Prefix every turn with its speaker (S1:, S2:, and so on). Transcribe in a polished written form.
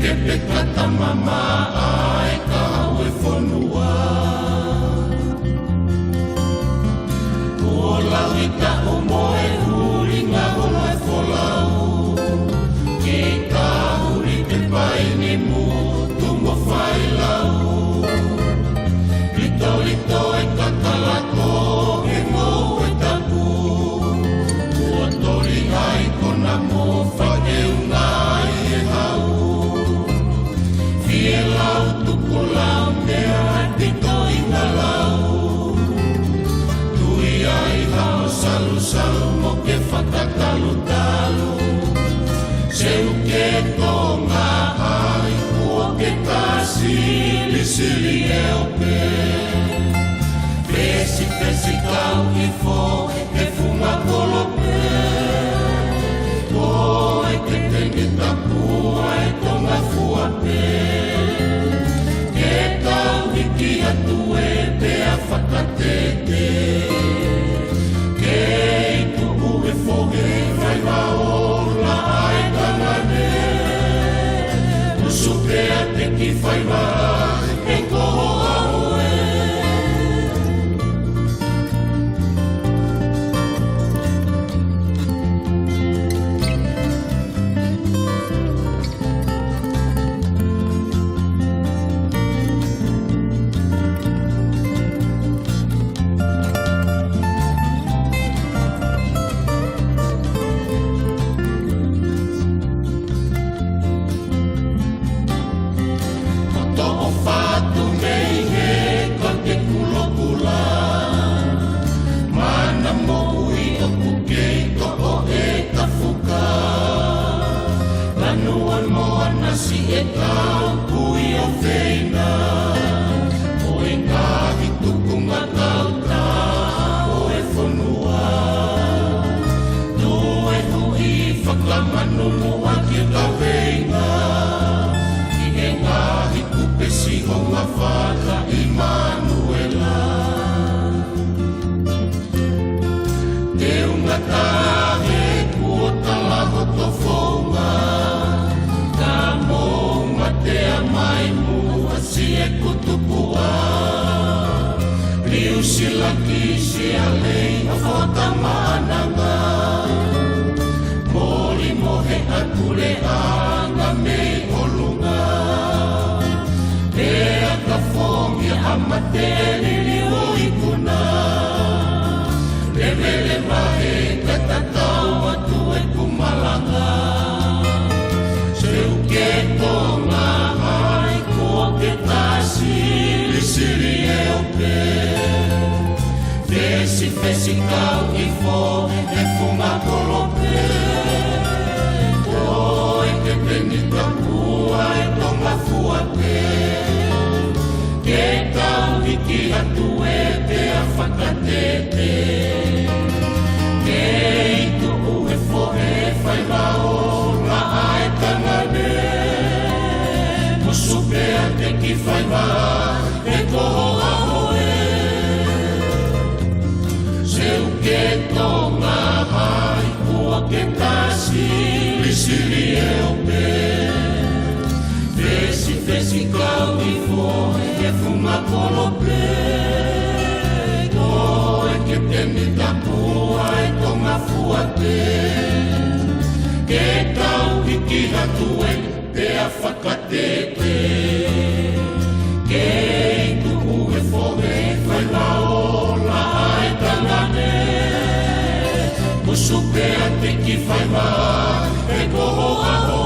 S1: Kepe kata mama ai ka au e whanua. O lau i ka o moe huri ngā hono e wholau. Ki ka huri te pai ni mu tumo whai lau. Lito lito e kakalako he ngō e tapu. Ua tori ai kona mo whake unai e hau. Fie lau tuku lau mea tito i ngā lau. Tui ai hao salu salu mo ke whakatalu talu. Seu ke tonga ai ua ke kasi lisili e ope. Fesi fesi kau i fo e funga kolope. Ko e ke tengi tapua e tonga fuape. Ke kau hiki atu e pea whakatete. Ke i tuku e foge whai waola ai tangane. Usu pea te ki whai wai e koho aoe. Fesi kau i fo e funga kolope. Ko e ke teni tapua e tonga fuape. Ke kau hiki atu e pea whakatete. Ke i tuku e fo e whai waola ai tangane. Musu pea te ki whai wai e koho aoe. Seu ke tonga ai ua ke kasi lisili e ope. Fesi fesi kau i fo e funga kolope. Ko e ke teni tapua e tonga fuate. Ke kau hiki hatu e pea whakatete. Ke i tuku e fo e whai waola ai tangane. Musu pea te ki whai wai e koho aho.